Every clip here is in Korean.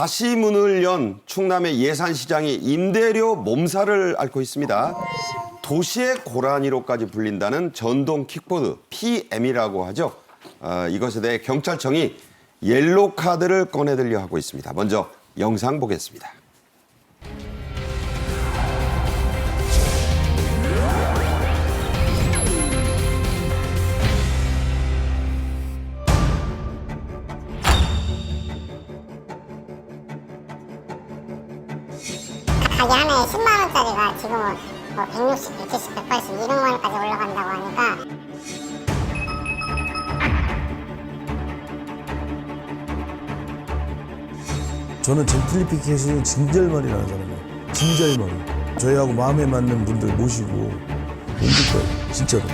다시 문을 연 충남의 예산시장이 임대료 몸살을 앓고 있습니다. 도시의 고라니로까지 불린다는 전동 킥보드 PM이라고 하죠. 이것에 대해 경찰청이 옐로우 카드를 꺼내들려 하고 있습니다. 먼저 영상 보겠습니다. 가게 하나에 10만 원짜리가 지금은 160, 170, 180 이런 원까지 올라간다고 하니까 저는 젠틀리피케이션이 진절머리라는 사람이에요. 진절머리. 저희하고 마음에 맞는 분들 모시고 힘들 거예요. 진짜로.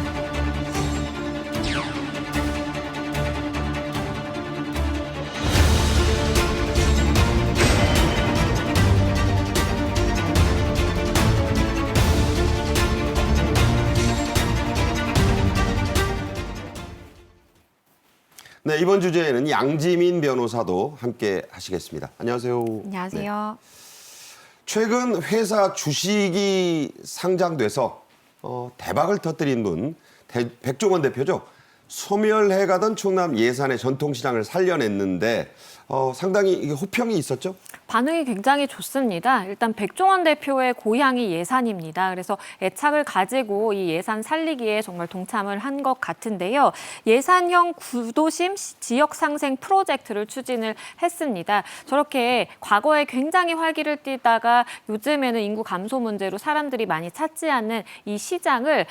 네, 이번 주제에는 양지민 변호사도 함께 하시겠습니다. 안녕하세요. 안녕하세요. 최근 회사 주식이 상장돼서 대박을 터뜨린 분, 백종원 대표죠. 소멸해가던 충남 예산의 전통시장을 살려냈는데 상당히 이게 호평이 있었죠? 반응이 굉장히 좋습니다. 일단 백종원 대표의 고향이 예산입니다. 그래서 애착을 가지고 이 예산 살리기에 정말 동참을 한 것 같은데요. 예산형 구도심 지역 상생 프로젝트를 추진을 했습니다. 저렇게 과거에 굉장히 활기를 띠다가 요즘에는 인구 감소 문제로 사람들이 많이 찾지 않는 이 시장을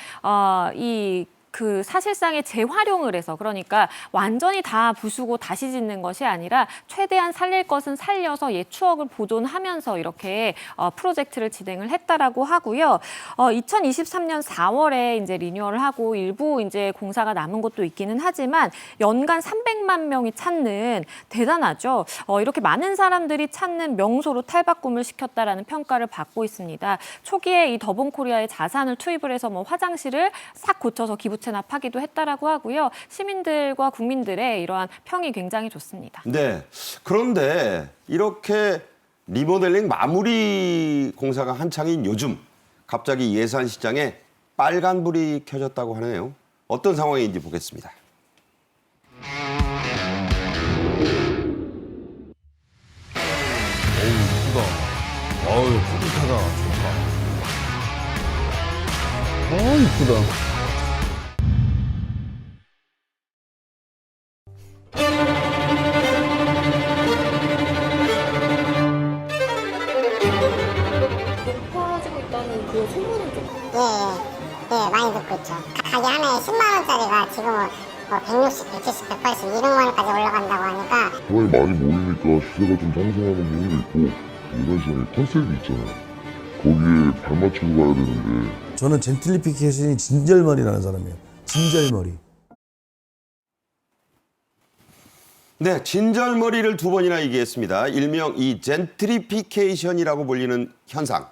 그 사실상의 재활용을 해서, 그러니까 완전히 다 부수고 다시 짓는 것이 아니라 최대한 살릴 것은 살려서 옛 추억을 보존하면서 이렇게 프로젝트를 진행을 했다라고 하고요. 2023년 4월에 이제 리뉴얼을 하고 일부 이제 공사가 남은 곳도 있기는 하지만 연간 300만 명이 찾는, 대단하죠. 이렇게 많은 사람들이 찾는 명소로 탈바꿈을 시켰다라는 평가를 받고 있습니다. 초기에 이 더본코리아의 자산을 투입을 해서 화장실을 싹 고쳐서 기부 납하기도 했다라고 하고요. 시민들과 국민들의 이러한 평이 굉장히 좋습니다. 네. 그런데 이렇게 리모델링 마무리 공사가 한창인 요즘 갑자기 예산시장에 빨간불이 켜졌다고 하네요. 어떤 상황인지 보겠습니다. 이쁘다. 어우, 뿌듯하다. 좋다. 이쁘다. 높아지고 있다는 그 소문은 좀 예, 많이 듣고 있죠. 가게 하나에 10만 원짜리가 지금은 160, 170, 180 이런 원까지 올라간다고 하니까 사람이 많이 모이니까 시세가 좀 상승하는 부분도 있고 이런 식의 컨셉이 있잖아요. 거기에 발맞추고 가야 되는데 저는 젠틀리피케이션이 진절머리라는 사람이에요. 진절머리. 네, 진절머리를 두 번이나 얘기했습니다. 일명 이 젠트리피케이션이라고 불리는 현상.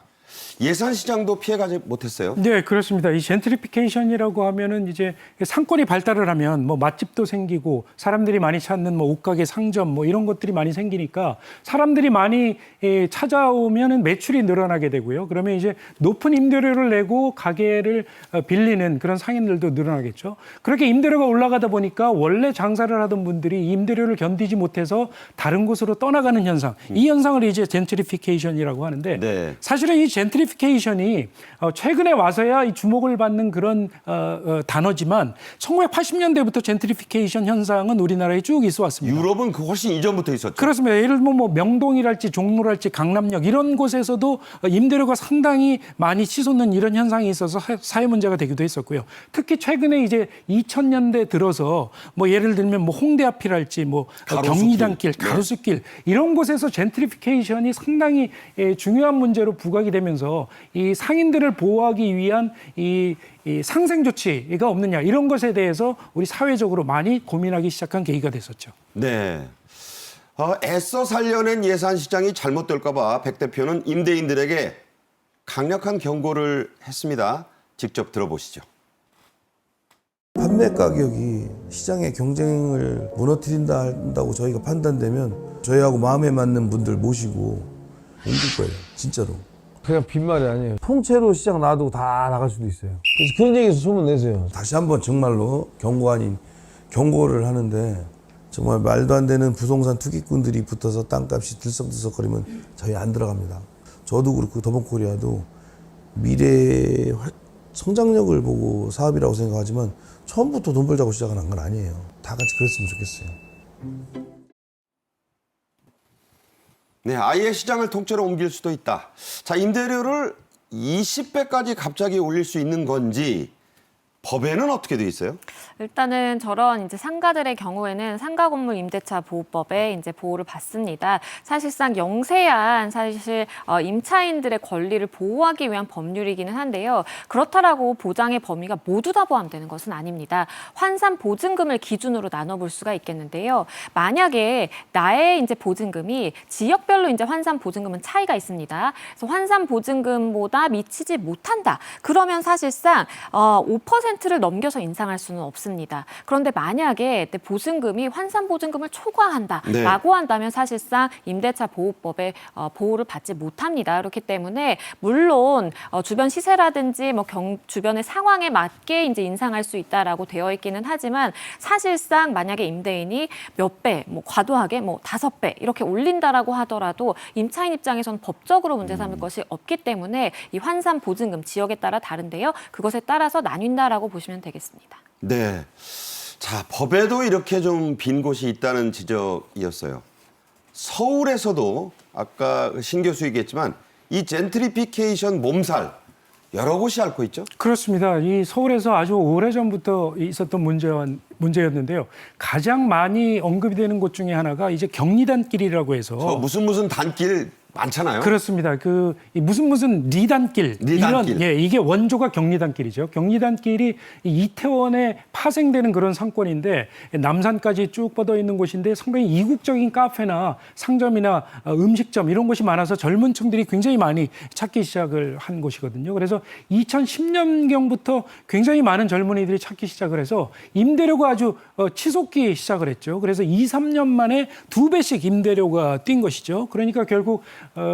예산시장도 피해가지 못했어요. 네, 그렇습니다. 이 젠트리피케이션이라고 하면은 이제 상권이 발달을 하면 맛집도 생기고 사람들이 많이 찾는 옷가게, 상점 이런 것들이 많이 생기니까 사람들이 많이 찾아오면은 매출이 늘어나게 되고요. 그러면 이제 높은 임대료를 내고 가게를 빌리는 그런 상인들도 늘어나겠죠. 그렇게 임대료가 올라가다 보니까 원래 장사를 하던 분들이 임대료를 견디지 못해서 다른 곳으로 떠나가는 현상. 이 현상을 이제 젠트리피케이션이라고 하는데 네. 사실은 이 젠트리피케이션이 최근에 와서야 이 주목을 받는 그런 단어지만 1980년대부터 젠트리피케이션 현상은 우리나라에 쭉 있어 왔습니다. 유럽은 그 훨씬 이전부터 있었죠. 그렇습니다. 예를 들면 명동이랄지 종로랄지 강남역 이런 곳에서도 임대료가 상당히 많이 치솟는 이런 현상이 있어서 사회 문제가 되기도 했었고요. 특히 최근에 이제 2000년대 들어서 예를 들면 홍대 앞이랄지 가로수길. 경리단길, 가로수길 이런 곳에서 젠트리피케이션이 상당히 중요한 문제로 부각이 되면서 이 상인들을 보호하기 위한 이 상생 조치가 없느냐 이런 것에 대해서 우리 사회적으로 많이 고민하기 시작한 계기가 됐었죠. 네. 애써 살려낸 예산시장이 잘못될까 봐 백 대표는 임대인들에게 강력한 경고를 했습니다. 직접 들어보시죠. 판매 가격이 시장의 경쟁을 무너뜨린다고 저희가 판단되면 저희하고 마음에 맞는 분들 모시고 옮길 거예요. 진짜로. 그냥 빈말이 아니에요. 통째로 시장 놔두고 다 나갈 수도 있어요. 그래서 그런 얘기에서 소문 내세요. 다시 한번 정말로 경고 아닌 경고를 하는데 정말 말도 안 되는 부동산 투기꾼들이 붙어서 땅값이 들썩들썩거리면 저희 안 들어갑니다. 저도 그렇고 더본코리아도 미래의 성장력을 보고 사업이라고 생각하지만 처음부터 돈 벌자고 시작을 한 건 아니에요. 다 같이 그랬으면 좋겠어요. 네, 아예 시장을 통째로 옮길 수도 있다. 자, 임대료를 20배까지 갑자기 올릴 수 있는 건지 법에는 어떻게 돼 있어요? 일단은 저런 이제 상가들의 경우에는 상가 건물 임대차 보호법에 이제 보호를 받습니다. 사실상 영세한 사실 임차인들의 권리를 보호하기 위한 법률이기는 한데요. 그렇다라고 보장의 범위가 모두 다 포함되는 것은 아닙니다. 환산 보증금을 기준으로 나눠볼 수가 있겠는데요. 만약에 나의 이제 보증금이 지역별로 이제 환산 보증금은 차이가 있습니다. 그래서 환산 보증금보다 미치지 못한다. 그러면 사실상 5%를 넘겨서 인상할 수는 없습니다. 그런데 만약에 내 보증금이 환산 보증금을 초과한다라고 한다면 사실상 임대차 보호법에 보호를 받지 못합니다. 그렇기 때문에 물론 주변 시세라든지 뭐 주변의 상황에 맞게 이제 인상할 수 있다라고 되어 있기는 하지만 사실상 만약에 임대인이 몇 배, 뭐 과도하게 뭐 5배 이렇게 올린다라고 하더라도 임차인 입장에서는 법적으로 문제 삼을 것이 없기 때문에 이 환산 보증금 지역에 따라 다른데요. 그것에 따라서 나뉜다라고 보시면 되겠습니다. 네. 자, 법에도 이렇게 좀 빈 곳이 있다는 지적이었어요. 서울에서도 아까 신 교수 얘기했지만 이 젠트리피케이션 몸살 여러 곳이 앓고 있죠? 그렇습니다. 이 서울에서 아주 오래전부터 있었던 문제였는데요. 가장 많이 언급이 되는 곳 중에 하나가 이제 경리단길이라고 해서 저 무슨 단길 많잖아요. 그렇습니다. 이 무슨 리단길. 리단길. 이런, 이게 원조가 경리단길이죠. 경리단길이 이태원에 파생되는 그런 상권인데 남산까지 쭉 뻗어 있는 곳인데 상당히 이국적인 카페나 상점이나 음식점 이런 곳이 많아서 젊은 층들이 굉장히 많이 찾기 시작을 한 곳이거든요. 그래서 2010년경부터 굉장히 많은 젊은이들이 찾기 시작을 해서 임대료가 아주 치솟기 시작을 했죠. 그래서 2, 3년 만에 2배씩 임대료가 뛴 것이죠. 그러니까 결국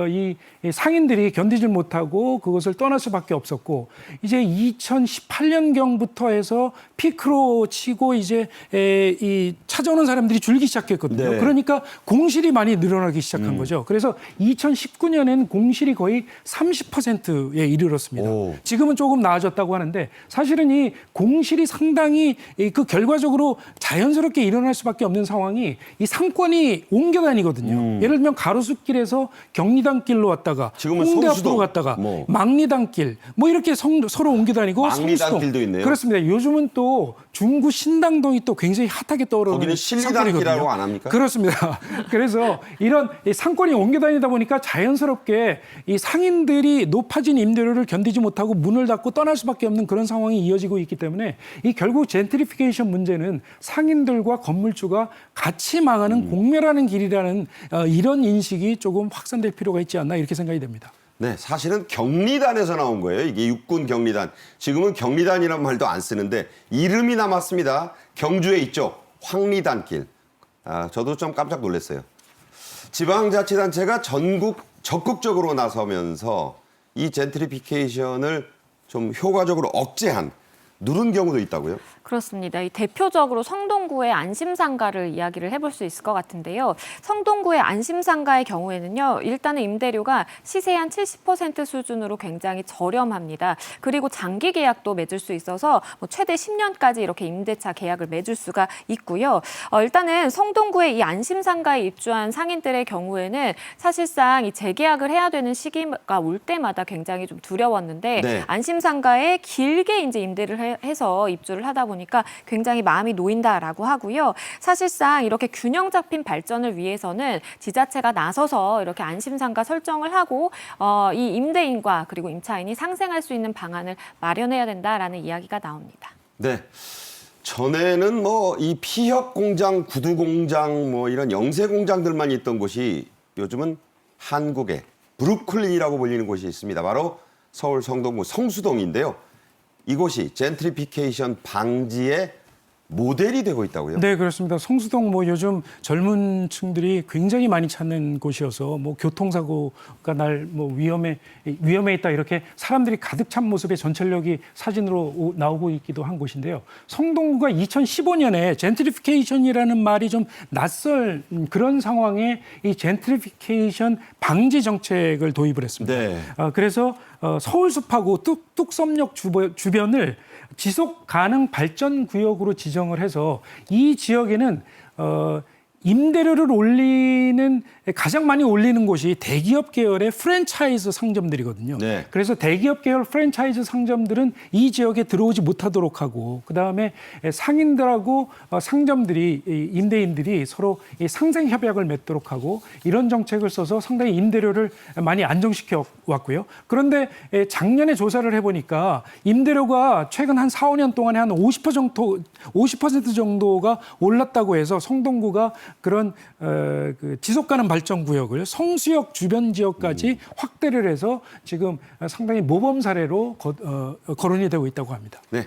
이 상인들이 견디질 못하고 그것을 떠날 수밖에 없었고 이제 2018년경부터 해서 피크로 치고 이제 이 찾아오는 사람들이 줄기 시작했거든요. 네. 그러니까 공실이 많이 늘어나기 시작한 거죠. 그래서 2019년에는 공실이 거의 30%에 이르렀습니다. 오. 지금은 조금 나아졌다고 하는데 사실은 이 공실이 상당히 그 결과적으로 자연스럽게 일어날 수밖에 없는 상황이 이 상권이 옮겨 다니거든요. 예를 들면 가로수길에서 경리단길로 왔다가 지금은 홍대 성수동, 앞으로 갔다가 뭐. 망리단길 뭐 이렇게 서로 옮겨 다니고 망리단길도 있네요. 그렇습니다. 요즘은 또 중구 신당동이 또 굉장히 핫하게 떠오르는 거기는 신리단길이라고 상권이거든요. 안 합니까? 그렇습니다. 그래서 이런 상권이 옮겨 다니다 보니까 자연스럽게 이 상인들이 높아진 임대료를 견디지 못하고 문을 닫고 떠날 수밖에 없는 그런 상황이 이어지고 있기 때문에 이 결국 젠트리피케이션 문제는 상인들과 건물주가 같이 망하는 공멸하는 길이라는 이런 인식이 조금 확산될 필요가 있지 않나 이렇게 생각이 됩니다. 네, 사실은 경리단에서 나온 거예요. 이게 육군 경리단. 지금은 경리단이라는 말도 안 쓰는데 이름이 남았습니다. 경주에 있죠. 황리단길. 저도 좀 깜짝 놀랐어요. 지방자치단체가 적극적으로 나서면서 이 젠트리피케이션을 좀 효과적으로 억제한 누른 경우도 있다고요? 그렇습니다. 이 대표적으로 성동구의 안심상가를 이야기를 해볼 수 있을 것 같은데요. 성동구의 안심상가의 경우에는요. 일단은 임대료가 시세의 한 70% 수준으로 굉장히 저렴합니다. 그리고 장기 계약도 맺을 수 있어서 뭐 최대 10년까지 이렇게 임대차 계약을 맺을 수가 있고요. 일단은 성동구의 이 안심상가에 입주한 상인들의 경우에는 사실상 이 재계약을 해야 되는 시기가 올 때마다 굉장히 좀 두려웠는데 네. 안심상가에 길게 이제 임대를 해서 입주를 하다 보니까 굉장히 마음이 놓인다라고 하고요. 사실상 이렇게 균형 잡힌 발전을 위해서는 지자체가 나서서 이렇게 안심상가 설정을 하고 이 임대인과 그리고 임차인이 상생할 수 있는 방안을 마련해야 된다라는 이야기가 나옵니다. 네. 전에는 뭐 이 피혁 공장, 구두 공장, 뭐 이런 영세 공장들만 있던 곳이 요즘은 한국의 브루클린이라고 불리는 곳이 있습니다. 바로 서울 성동구 성수동인데요. 이곳이 젠트리피케이션 방지에 모델이 되고 있다고요? 네, 그렇습니다. 성수동 뭐 요즘 젊은 층들이 굉장히 많이 찾는 곳이어서 뭐 교통사고가 날 뭐 위험에 있다 이렇게 사람들이 가득 찬 모습의 전철역이 사진으로 나오고 있기도 한 곳인데요. 성동구가 2015년에 젠트리피케이션이라는 말이 좀 낯설 그런 상황에 이 젠트리피케이션 방지 정책을 도입을 했습니다. 네. 그래서 서울숲하고 뚝섬역 주변을 지속 가능 발전 구역으로 지정을 해서 이 지역에는 임대료를 올리는 가장 많이 올리는 곳이 대기업 계열의 프랜차이즈 상점들이거든요. 네. 그래서 대기업 계열 프랜차이즈 상점들은 이 지역에 들어오지 못하도록 하고 그다음에 상인들하고 상점들이 임대인들이 서로 이 상생 협약을 맺도록 하고 이런 정책을 써서 상당히 임대료를 많이 안정시켜 왔고요. 그런데 작년에 조사를 해보니까 임대료가 최근 한 4, 5년 동안에 한 50% 정도가 올랐다고 해서 성동구가 그런 그 지속 가능 발전 구역을 성수역 주변 지역까지 확대를 해서 지금 상당히 모범 사례로 거론이 되고 있다고 합니다. 네.